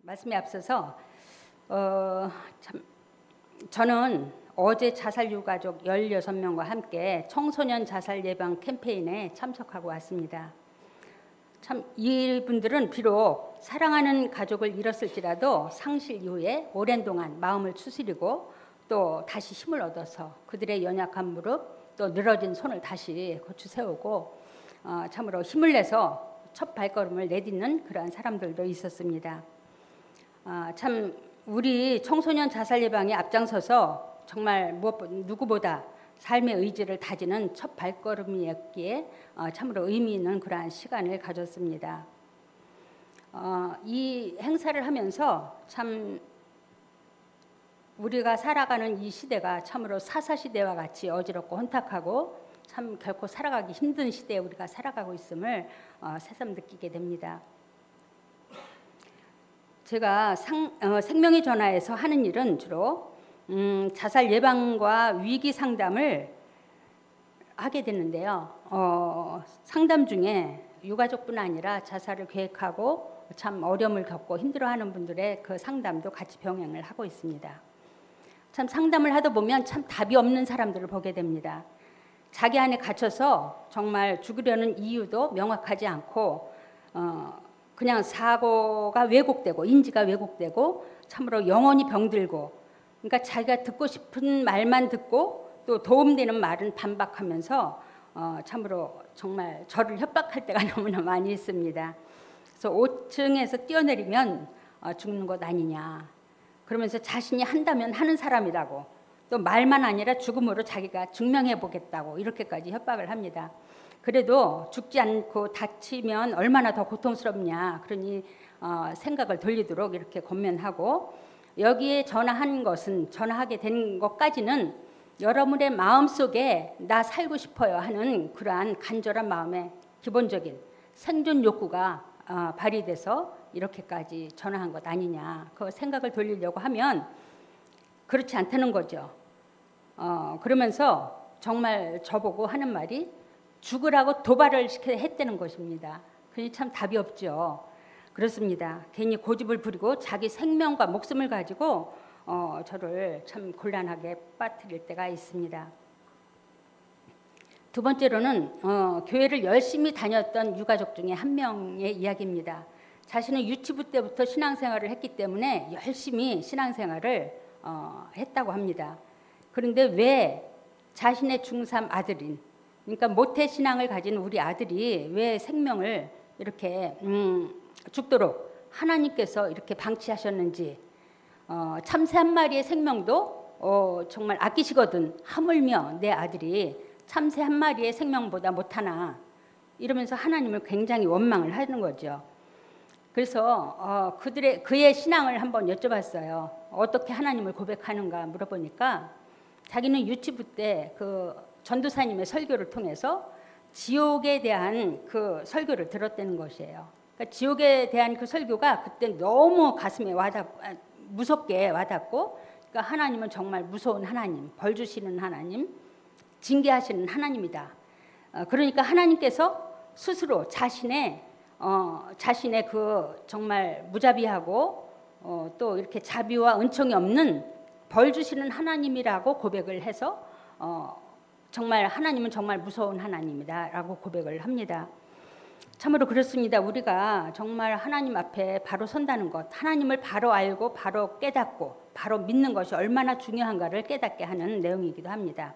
말씀에 앞서서 참 저는 어제 자살 유가족 16명과 함께 청소년 자살 예방 캠페인에 참석하고 왔습니다. 참 이분들은 비록 사랑하는 가족을 잃었을지라도 상실 이후에 오랜 동안 마음을 추스리고 또 다시 힘을 얻어서 그들의 연약한 무릎 또 늘어진 손을 다시 고쳐 세우고 참으로 힘을 내서 첫 발걸음을 내딛는 그러한 사람들도 있었습니다. 참 우리 청소년 자살 예방에 앞장서서 정말 누구보다 삶의 의지를 다지는 첫 발걸음이었기에 참으로 의미 있는 그러한 시간을 가졌습니다. 이 행사를 하면서 참 우리가 살아가는 이 시대가 참으로 사사시대와 같이 어지럽고 혼탁하고 참 결코 살아가기 힘든 시대에 우리가 살아가고 있음을 새삼 느끼게 됩니다. 제가 생명의 전화에서 하는 일은 주로 자살 예방과 위기 상담을 하게 됐는데요. 상담 중에 유가족뿐 아니라 자살을 계획하고 참 어려움을 겪고 힘들어하는 분들의 그 상담도 같이 병행을 하고 있습니다. 참 상담을 하다 보면 참 답이 없는 사람들을 보게 됩니다. 자기 안에 갇혀서 정말 죽으려는 이유도 명확하지 않고 그냥 사고가 왜곡되고 인지가 왜곡되고 참으로 영혼이 병들고 그러니까 자기가 듣고 싶은 말만 듣고 또 도움되는 말은 반박하면서 참으로 정말 저를 협박할 때가 너무나 많이 있습니다. 그래서 5층에서 뛰어내리면 죽는 것 아니냐 그러면서 자신이 한다면 하는 사람이라고 또 말만 아니라 죽음으로 자기가 증명해 보겠다고 이렇게까지 협박을 합니다. 그래도 죽지 않고 다치면 얼마나 더 고통스럽냐 그러니 생각을 돌리도록 이렇게 권면하고 여기에 전화하게 된 것까지는 여러분의 마음속에 나 살고 싶어요 하는 그러한 간절한 마음의 기본적인 생존 욕구가 발휘돼서 이렇게까지 전화한 것 아니냐 그 생각을 돌리려고 하면 그렇지 않다는 거죠. 그러면서 정말 저보고 하는 말이 죽으라고 도발을 했다는 것입니다. 그러니 참 답이 없죠. 그렇습니다. 괜히 고집을 부리고 자기 생명과 목숨을 가지고 저를 참 곤란하게 빠뜨릴 때가 있습니다. 두 번째로는 교회를 열심히 다녔던 유가족 중에 한 명의 이야기입니다. 자신은 유치부 때부터 신앙생활을 했기 때문에 열심히 신앙생활을 했다고 합니다. 그런데 왜 자신의 중3 아들인 그러니까 모태신앙을 가진 우리 아들이 왜 생명을 이렇게 죽도록 하나님께서 이렇게 방치하셨는지 참새 한 마리의 생명도 정말 아끼시거든 하물며 내 아들이 참새 한 마리의 생명보다 못하나 이러면서 하나님을 굉장히 원망을 하는 거죠. 그래서 그의 신앙을 한번 여쭤봤어요. 어떻게 하나님을 고백하는가 물어보니까 자기는 유치부 때 그 전도사님의 설교를 통해서 지옥에 대한 그 설교를 들었다는 것이에요. 그러니까 지옥에 대한 그 설교가 그때 너무 가슴에 무섭게 와닿고 그러니까 하나님은 정말 무서운 하나님, 벌 주시는 하나님, 징계하시는 하나님이다. 그러니까 하나님께서 스스로 자신의 그 정말 무자비하고 또 이렇게 자비와 은총이 없는 벌 주시는 하나님이라고 고백을 해서 정말 하나님은 정말 무서운 하나님이다라고 고백을 합니다. 참으로 그렇습니다. 우리가 정말 하나님 앞에 바로 선다는 것, 하나님을 바로 알고 바로 깨닫고 바로 믿는 것이 얼마나 중요한가를 깨닫게 하는 내용이기도 합니다.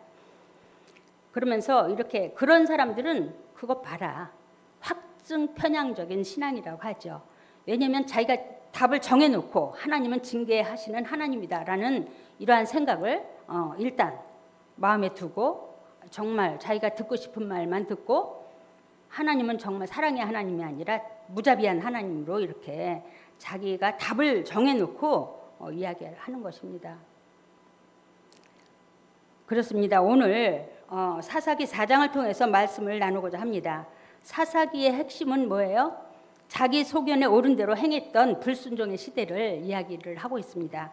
그러면서 이렇게 그런 사람들은 그것 봐라. 확증 편향적인 신앙이라고 하죠. 왜냐하면 자기가 답을 정해놓고 하나님은 징계하시는 하나님이다라는 이러한 생각을 일단 마음에 두고 정말 자기가 듣고 싶은 말만 듣고 하나님은 정말 사랑의 하나님이 아니라 무자비한 하나님으로 이렇게 자기가 답을 정해놓고 이야기를 하는 것입니다. 그렇습니다. 오늘 사사기 4장을 통해서 말씀을 나누고자 합니다. 사사기의 핵심은 뭐예요? 자기 소견에 옳은 대로 행했던 불순종의 시대를 이야기를 하고 있습니다.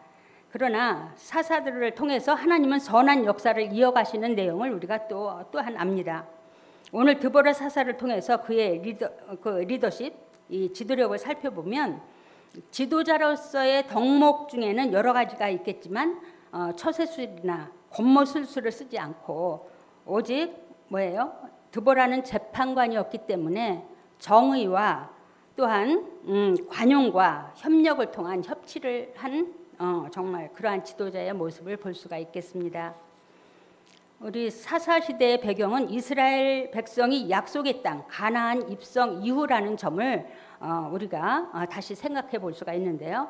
그러나 사사들을 통해서 하나님은 선한 역사를 이어가시는 내용을 우리가 또한 압니다. 오늘 드보라 사사를 통해서 그의 리더십, 이 지도력을 살펴보면 지도자로서의 덕목 중에는 여러 가지가 있겠지만 처세술이나 권모술수를 쓰지 않고 오직 뭐예요? 드보라는 재판관이었기 때문에 정의와 또한 관용과 협력을 통한 협치를 한 정말 그러한 지도자의 모습을 볼 수가 있겠습니다. 우리 사사시대의 배경은 이스라엘 백성이 약속의 땅 가나안 입성 이후라는 점을 우리가 다시 생각해 볼 수가 있는데요.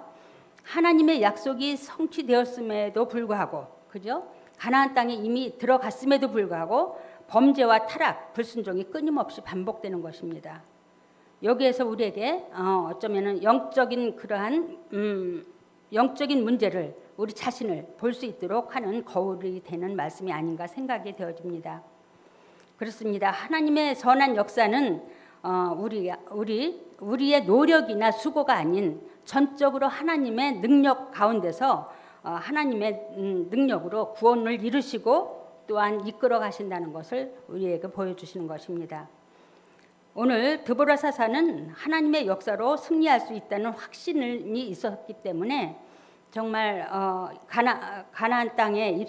하나님의 약속이 성취되었음에도 불구하고, 그죠? 가나안 땅에 이미 들어갔음에도 불구하고 범죄와 타락, 불순종이 끊임없이 반복되는 것입니다. 여기에서 우리에게 어쩌면은 영적인 그러한 영적인 문제를 우리 자신을 볼 수 있도록 하는 거울이 되는 말씀이 아닌가 생각이 되어집니다. 그렇습니다. 하나님의 선한 역사는 우리의 노력이나 수고가 아닌 전적으로 하나님의 능력 가운데서 하나님의 능력으로 구원을 이루시고 또한 이끌어 가신다는 것을 우리에게 보여주시는 것입니다. 오늘 드보라 사사는 하나님의 역사로 승리할 수 있다는 확신이 있었기 때문에 정말 가나안 땅에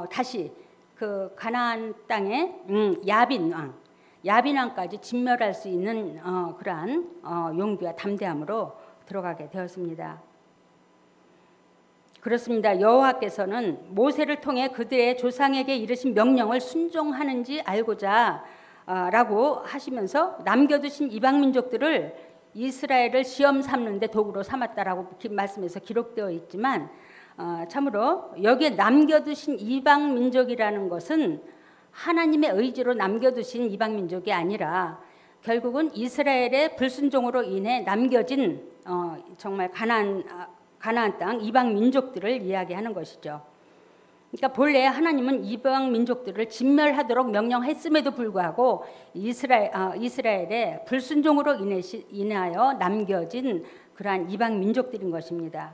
다시 그 가나안 땅의 야빈 왕까지 진멸할 수 있는 그러한 용기와 담대함으로 들어가게 되었습니다. 그렇습니다. 여호와께서는 모세를 통해 그들의 조상에게 이르신 명령을 순종하는지 알고자 라고 하시면서 남겨두신 이방 민족들을 이스라엘을 시험 삼는 데 도구로 삼았다라고 말씀에서 기록되어 있지만 참으로 여기에 남겨두신 이방 민족이라는 것은 하나님의 의지로 남겨두신 이방 민족이 아니라 결국은 이스라엘의 불순종으로 인해 남겨진 정말 가나안 땅 이방 민족들을 이야기하는 것이죠. 그러니까 본래 하나님은 이방 민족들을 진멸하도록 명령했음에도 불구하고 이스라엘의 불순종으로 인하여 남겨진 그러한 이방 민족들인 것입니다.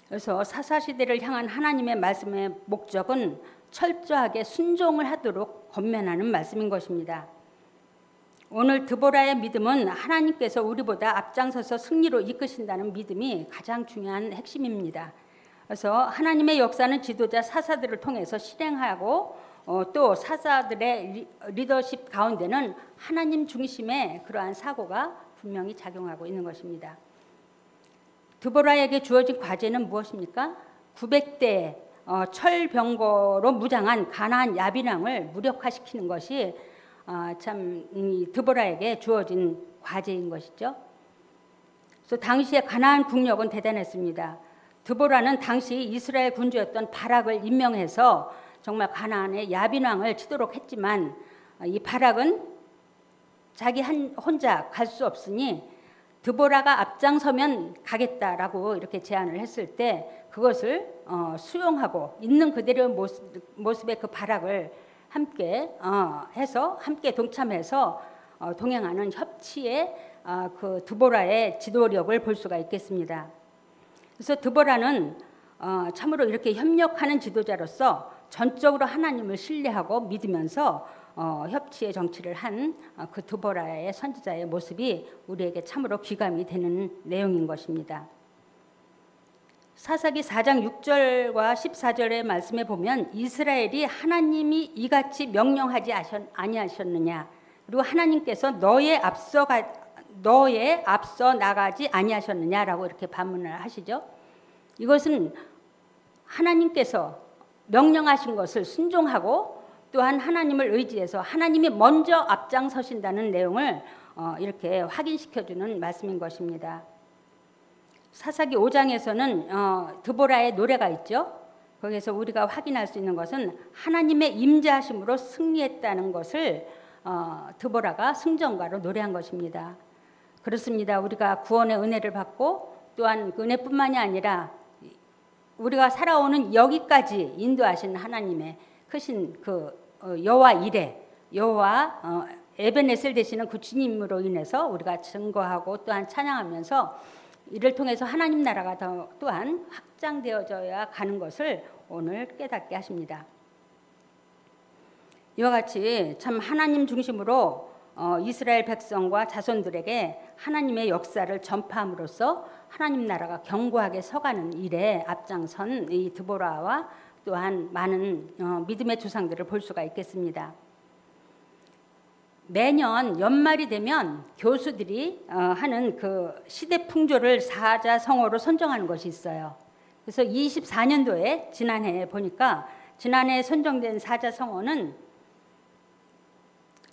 그래서 사사시대를 향한 하나님의 말씀의 목적은 철저하게 순종을 하도록 권면하는 말씀인 것입니다. 오늘 드보라의 믿음은 하나님께서 우리보다 앞장서서 승리로 이끄신다는 믿음이 가장 중요한 핵심입니다. 그래서 하나님의 역사는 지도자 사사들을 통해서 실행하고 또 사사들의 리더십 가운데는 하나님 중심의 그러한 사고가 분명히 작용하고 있는 것입니다. 드보라에게 주어진 과제는 무엇입니까? 900대 철병거로 무장한 가나안 야빈왕을 무력화시키는 것이 참 드보라에게 주어진 과제인 것이죠. 그래서 당시의 가나안 국력은 대단했습니다. 드보라는 당시 이스라엘 군주였던 바락을 임명해서 정말 가나안의 야빈왕을 치도록 했지만 이 바락은 자기 혼자 갈 수 없으니 드보라가 앞장서면 가겠다라고 이렇게 제안을 했을 때 그것을 수용하고 있는 그대로의 모습의 그 바락을 함께 해서 함께 동참해서 동행하는 협치의 그 드보라의 지도력을 볼 수가 있겠습니다. 그래서 드보라는 참으로 이렇게 협력하는 지도자로서 전적으로 하나님을 신뢰하고 믿으면서 협치의 정치를 한 그 드보라의 선지자의 모습이 우리에게 참으로 귀감이 되는 내용인 것입니다. 사사기 4장 6절과 14절의 말씀에 보면 이스라엘이 하나님이 이같이 명령하지 아니하셨느냐 그리고 하나님께서 너에 앞서 나가지 아니하셨느냐라고 이렇게 반문을 하시죠. 이것은 하나님께서 명령하신 것을 순종하고 또한 하나님을 의지해서 하나님이 먼저 앞장서신다는 내용을 이렇게 확인시켜주는 말씀인 것입니다. 사사기 5장에서는 드보라의 노래가 있죠. 거기에서 우리가 확인할 수 있는 것은 하나님의 임재하심으로 승리했다는 것을 드보라가 승전가로 노래한 것입니다. 그렇습니다. 우리가 구원의 은혜를 받고 또한 그 은혜뿐만이 아니라 우리가 살아오는 여기까지 인도하신 하나님의 크신 그 여호와 이레, 여호와 에베네셀 되시는 그 주님으로 인해서 우리가 증거하고 또한 찬양하면서 이를 통해서 하나님 나라가 또한 확장되어져야 가는 것을 오늘 깨닫게 하십니다. 이와 같이 참 하나님 중심으로 이스라엘 백성과 자손들에게 하나님의 역사를 전파함으로써 하나님 나라가 견고하게 서가는 일에 앞장선 이 드보라와 또한 많은 믿음의 조상들을 볼 수가 있겠습니다. 매년 연말이 되면 교수들이 하는 그 시대 풍조를 사자성어로 선정하는 것이 있어요. 그래서 24년도에 지난해 보니까 지난해 선정된 사자성어는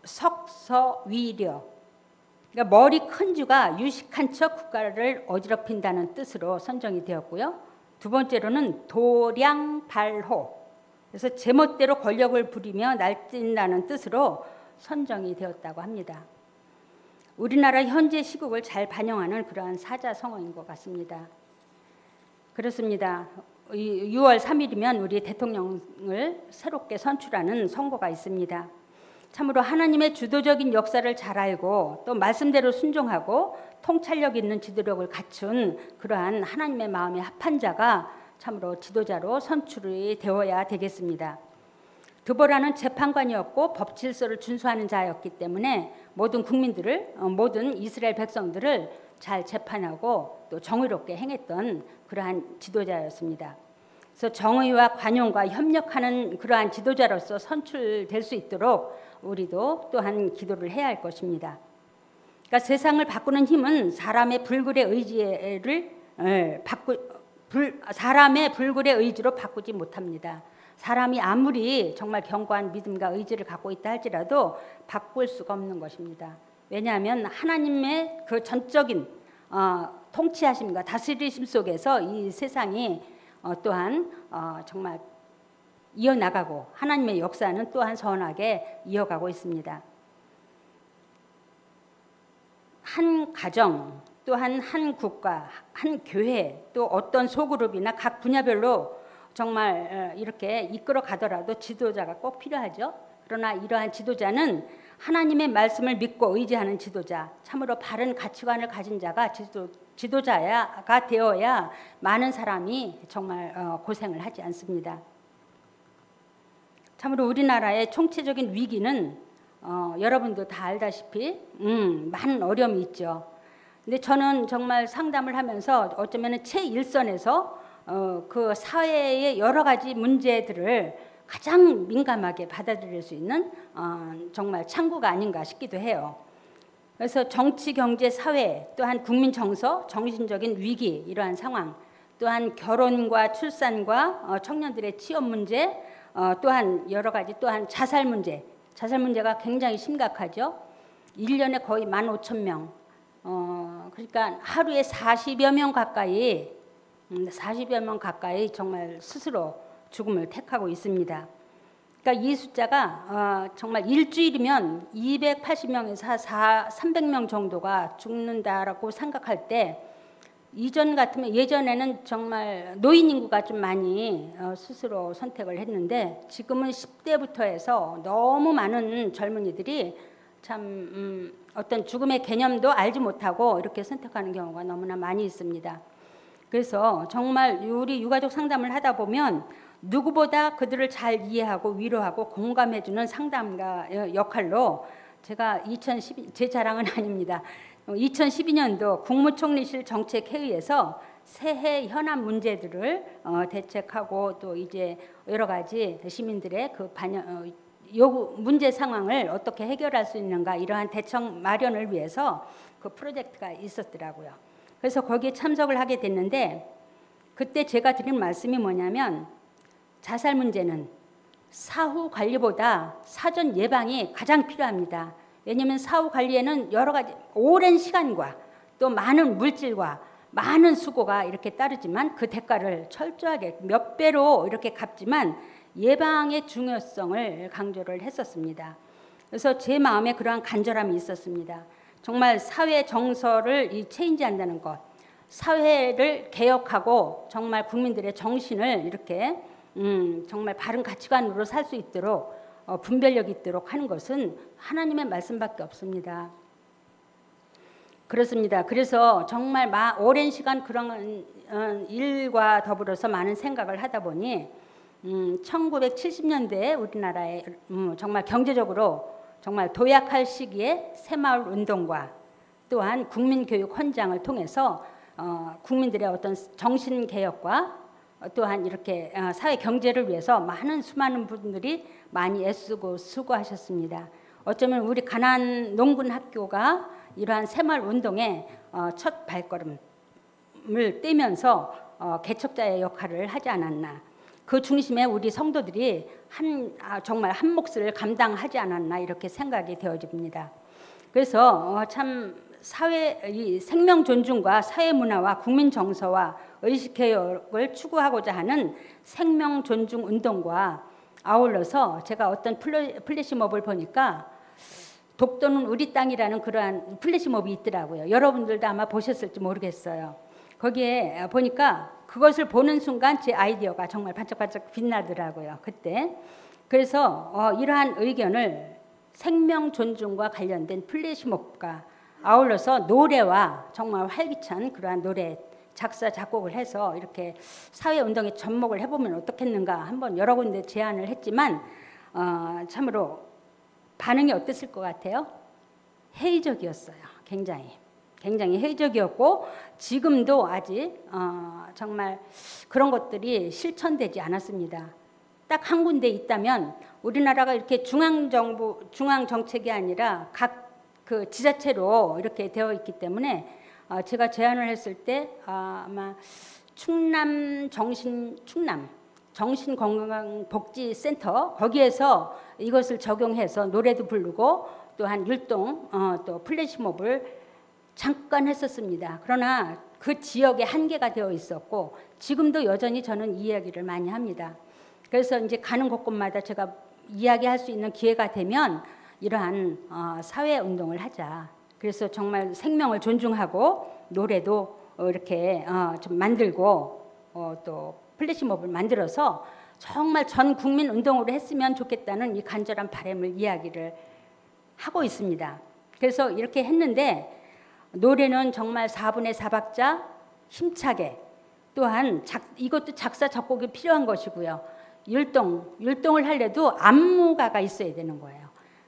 석서위려, 그러니까 머리 큰 쥐가 유식한 척 국가를 어지럽힌다는 뜻으로 선정이 되었고요. 두 번째로는 도량발호, 그래서 제멋대로 권력을 부리며 날뛴다는 뜻으로 선정이 되었다고 합니다. 우리나라 현재 시국을 잘 반영하는 그러한 사자성어인 것 같습니다. 그렇습니다. 6월 3일이면 우리 대통령을 새롭게 선출하는 선거가 있습니다. 참으로 하나님의 주도적인 역사를 잘 알고 또 말씀대로 순종하고 통찰력 있는 지도력을 갖춘 그러한 하나님의 마음에 합한 자가 참으로 지도자로 선출이 되어야 되겠습니다. 드보라는 재판관이었고 법 질서를 준수하는 자였기 때문에 모든 국민들을, 모든 이스라엘 백성들을 잘 재판하고 또 정의롭게 행했던 그러한 지도자였습니다. 그래서 정의와 관용과 협력하는 그러한 지도자로서 선출될 수 있도록 우리도 또한 기도를 해야 할 것입니다. 그러니까 세상을 바꾸는 힘은 사람의 불굴의 의지로 바꾸지 못합니다. 사람이 아무리 정말 견고한 믿음과 의지를 갖고 있다 할지라도 바꿀 수가 없는 것입니다. 왜냐하면 하나님의 그 전적인 통치하심과 다스리심 속에서 이 세상이 또한 정말 이어나가고 하나님의 역사는 또한 선하게 이어가고 있습니다. 한 가정, 또한 한 국가, 한 교회, 또 어떤 소그룹이나 각 분야별로 정말 이렇게 이끌어 가더라도 지도자가 꼭 필요하죠. 그러나 이러한 지도자는 하나님의 말씀을 믿고 의지하는 지도자, 참으로 바른 가치관을 가진 자가 지도자가 되어야 많은 사람이 정말 고생을 하지 않습니다. 참으로 우리나라의 총체적인 위기는 여러분도 다 알다시피 많은 어려움이 있죠. 근데 저는 정말 상담을 하면서 어쩌면 최일선에서 그 사회의 여러 가지 문제들을 가장 민감하게 받아들일 수 있는 정말 창구가 아닌가 싶기도 해요. 그래서 정치, 경제, 사회, 또한 국민 정서, 정신적인 위기 이러한 상황, 또한 결혼과 출산과 청년들의 취업 문제, 또한 여러 가지 또한 자살 문제가 굉장히 심각하죠. 1년에 거의 15,000명, 그러니까 하루에 40여 명 가까이 정말 스스로 죽음을 택하고 있습니다. 그러니까 이 숫자가 정말 일주일이면 280명에서 300명 정도가 죽는다라고 생각할 때 이전 같으면 예전에는 정말 노인 인구가 좀 많이 스스로 선택을 했는데 지금은 10대부터 해서 너무 많은 젊은이들이 참 어떤 죽음의 개념도 알지 못하고 이렇게 선택하는 경우가 너무나 많이 있습니다. 그래서 정말 우리 유가족 상담을 하다 보면 누구보다 그들을 잘 이해하고 위로하고 공감해주는 상담가 역할로 제가 제 자랑은 아닙니다. 2012년도 국무총리실 정책회의에서 새해 현안 문제들을 대책하고 또 이제 여러 가지 시민들의 그 요구 문제 상황을 어떻게 해결할 수 있는가 이러한 대책 마련을 위해서 그 프로젝트가 있었더라고요. 그래서 거기에 참석을 하게 됐는데 그때 제가 드린 말씀이 뭐냐면 자살 문제는 사후 관리보다 사전 예방이 가장 필요합니다. 왜냐하면 사후 관리에는 여러 가지 오랜 시간과 또 많은 물질과 많은 수고가 이렇게 따르지만 그 대가를 철저하게 몇 배로 이렇게 갚지만 예방의 중요성을 강조를 했었습니다. 그래서 제 마음에 그러한 간절함이 있었습니다. 정말 사회 정서를 체인지한다는 것, 사회를 개혁하고 정말 국민들의 정신을 이렇게 정말 바른 가치관으로 살 수 있도록 분별력 있도록 하는 것은 하나님의 말씀밖에 없습니다. 그렇습니다. 그래서 정말 오랜 시간 그런 일과 더불어서 많은 생각을 하다 보니 1970년대에 우리나라에 정말 경제적으로 정말 도약할 시기에 새마을 운동과 또한 국민교육 헌장을 통해서 국민들의 어떤 정신개혁과 또한 이렇게 사회 경제를 위해서 수많은 분들이 많이 애쓰고 수고하셨습니다. 어쩌면 우리 가난 농군 학교가 이러한 새마을 운동의 첫 발걸음을 떼면서 개척자의 역할을 하지 않았나. 그 중심에 우리 성도들이 정말 한 몫을 감당하지 않았나 이렇게 생각이 되어집니다. 그래서 참 이 생명 존중과 사회 문화와 국민 정서와 의식 개혁을 추구하고자 하는 생명 존중 운동과 아울러서 제가 어떤 플래시몹을 보니까 독도는 우리 땅이라는 그러한 플래시몹이 있더라고요. 여러분들도 아마 보셨을지 모르겠어요. 거기에 보니까 그것을 보는 순간 제 아이디어가 정말 반짝반짝 빛나더라고요. 그때. 그래서 이러한 의견을 생명 존중과 관련된 플래시몹과 아울러서 노래와 정말 활기찬 그러한 노래 작사 작곡을 해서 이렇게 사회운동에 접목을 해보면 어떻겠는가 한번 여러 군데 제안을 했지만 참으로 반응이 어땠을 것 같아요? 회의적이었어요. 굉장히 회의적이었고 지금도 아직 정말 그런 것들이 실천되지 않았습니다. 딱 한 군데 있다면 우리나라가 이렇게 중앙정부, 중앙정책이 아니라 각 그 지자체로 이렇게 되어 있기 때문에 제가 제안을 했을 때 아마 충남 정신건강복지센터 거기에서 이것을 적용해서 노래도 부르고 또한 율동 또 플래시몹을 잠깐 했었습니다. 그러나 그 지역에 한계가 되어 있었고 지금도 여전히 저는 이 이야기를 많이 합니다. 그래서 이제 가는 곳곳마다 제가 이야기할 수 있는 기회가 되면 이러한 사회 운동을 하자. 그래서 정말 생명을 존중하고 노래도 이렇게 좀 만들고 또 플래시몹을 만들어서 정말 전 국민 운동으로 했으면 좋겠다는 이 간절한 바람을 이야기를 하고 있습니다. 그래서 이렇게 했는데 노래는 정말 4분의 4박자 힘차게 또한 이것도 작사 작곡이 필요한 것이고요. 율동을 하려도 안무가가 있어야 되는 거예요.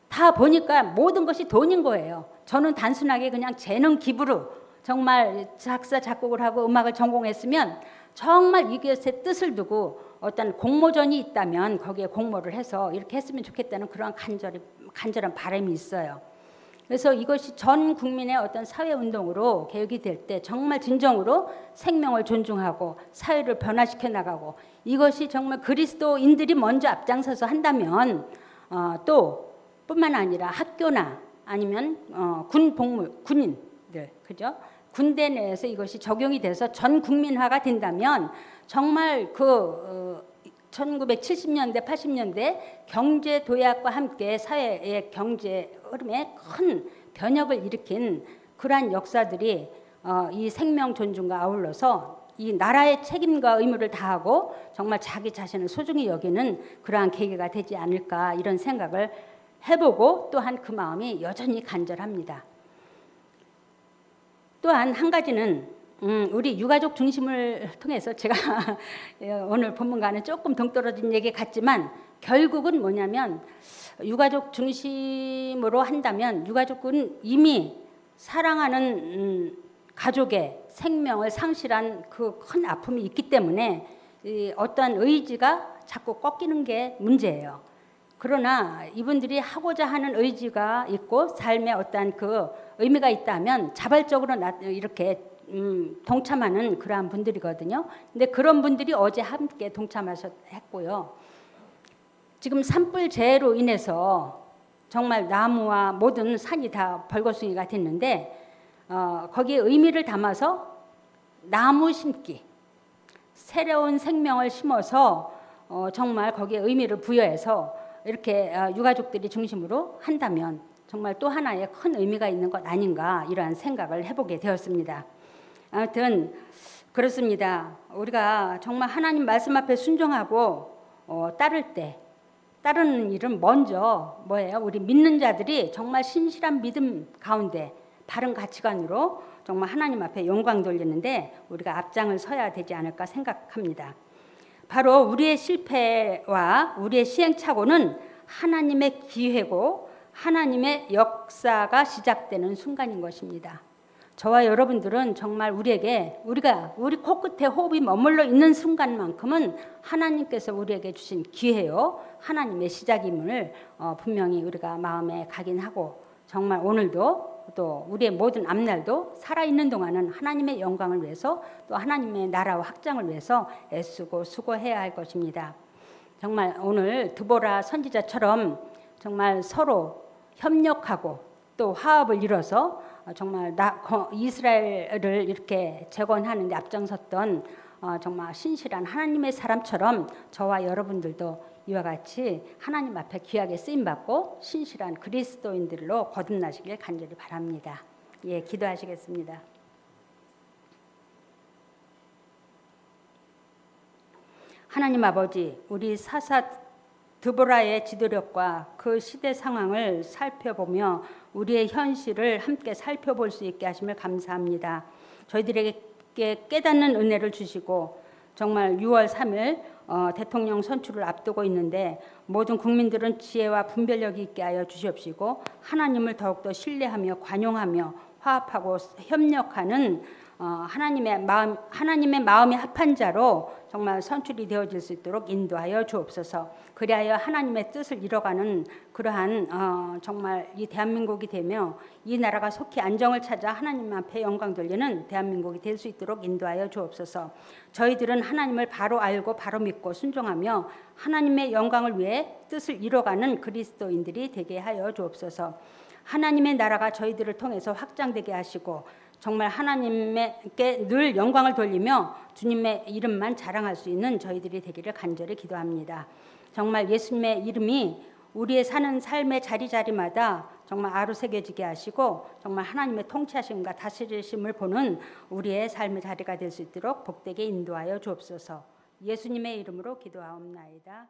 다 보니까 모든 것이 돈인 거예요. 저는 단순하게 그냥 재능 기부로 정말 작사 작곡을 하고 음악을 전공했으면 정말 이것의 뜻을 두고 어떤 공모전이 있다면 거기에 공모를 해서 이렇게 했으면 좋겠다는 그런 간절한 바람이 있어요. 그래서 이것이 전 국민의 어떤 사회운동으로 개혁이 될 때 정말 진정으로 생명을 존중하고 사회를 변화시켜 나가고 이것이 정말 그리스도인들이 먼저 앞장서서 한다면 또 뿐만 아니라 학교나 아니면 군인들 그죠? 군대 내에서 이것이 적용이 돼서 전 국민화가 된다면 정말 1970년대 80년대 경제 도약과 함께 사회의 경제 흐름에 큰 변혁을 일으킨 그러한 역사들이 이 생명 존중과 아울러서 이 나라의 책임과 의무를 다하고 정말 자기 자신을 소중히 여기는 그러한 계기가 되지 않을까 이런 생각을 해보고 또한 그 마음이 여전히 간절합니다. 또한 한 가지는 우리 유가족 중심을 통해서 제가 오늘 본문과는 조금 동떨어진 얘기 같지만 결국은 뭐냐면 유가족 중심으로 한다면 유가족은 이미 사랑하는 가족의 생명을 상실한 그 큰 아픔이 있기 때문에 어떠한 의지가 자꾸 꺾이는 게 문제예요. 그러나 이분들이 하고자 하는 의지가 있고 삶에 어떠한 그 의미가 있다면 자발적으로 이렇게 동참하는 그러한 분들이거든요. 근데 그런 분들이 어제 함께 동참하셨고요. 지금 산불재해로 인해서 정말 나무와 모든 산이 다 벌거숭이가 됐는데 거기에 의미를 담아서 나무 심기, 새로운 생명을 심어서 정말 거기에 의미를 부여해서 이렇게 유가족들이 중심으로 한다면 정말 또 하나의 큰 의미가 있는 것 아닌가 이러한 생각을 해보게 되었습니다. 아무튼 그렇습니다. 우리가 정말 하나님 말씀 앞에 순종하고 따르는 일은 먼저 뭐예요? 우리 믿는 자들이 정말 신실한 믿음 가운데 바른 가치관으로 정말 하나님 앞에 영광 돌리는데 우리가 앞장을 서야 되지 않을까 생각합니다. 바로 우리의 실패와 우리의 시행착오는 하나님의 기회고 하나님의 역사가 시작되는 순간인 것입니다. 저와 여러분들은 정말 우리 코끝에 호흡이 머물러 있는 순간만큼은 하나님께서 우리에게 주신 기회요, 하나님의 시작임을 분명히 우리가 마음에 각인하고, 정말 오늘도 또 우리의 모든 앞날도 살아있는 동안은 하나님의 영광을 위해서, 또 하나님의 나라와 확장을 위해서 애쓰고 수고해야 할 것입니다. 정말 오늘 드보라 선지자처럼 정말 서로 협력하고 또 화합을 이뤄서 정말 이스라엘을 이렇게 재건하는 데 앞장섰던 정말 신실한 하나님의 사람처럼 저와 여러분들도 이와 같이 하나님 앞에 귀하게 쓰임받고 신실한 그리스도인들로 거듭나시길 간절히 바랍니다. 예, 기도하시겠습니다. 하나님 아버지, 우리 사사 드보라의 지도력과 그 시대 상황을 살펴보며 우리의 현실을 함께 살펴볼 수 있게 하심을 감사합니다. 저희들에게 깨닫는 은혜를 주시고, 정말 6월 3일 대통령 선출을 앞두고 있는데 모든 국민들은 지혜와 분별력이 있게 하여 주시옵시고, 하나님을 더욱더 신뢰하며 관용하며 화합하고 협력하는 하나님의 마음이 합한 자로 정말 선출이 되어질 수 있도록 인도하여 주옵소서. 그리하여 하나님의 뜻을 이뤄가는 그러한 정말 이 대한민국이 되며 이 나라가 속히 안정을 찾아 하나님 앞에 영광 돌리는 대한민국이 될 수 있도록 인도하여 주옵소서. 저희들은 하나님을 바로 알고 바로 믿고 순종하며 하나님의 영광을 위해 뜻을 이뤄가는 그리스도인들이 되게 하여 주옵소서. 하나님의 나라가 저희들을 통해서 확장되게 하시고, 정말 하나님께 늘 영광을 돌리며 주님의 이름만 자랑할 수 있는 저희들이 되기를 간절히 기도합니다. 정말 예수님의 이름이 우리의 사는 삶의 자리자리마다 정말 아로새겨지게 하시고, 정말 하나님의 통치하심과 다스리심을 보는 우리의 삶의 자리가 될 수 있도록 복되게 인도하여 주옵소서. 예수님의 이름으로 기도하옵나이다.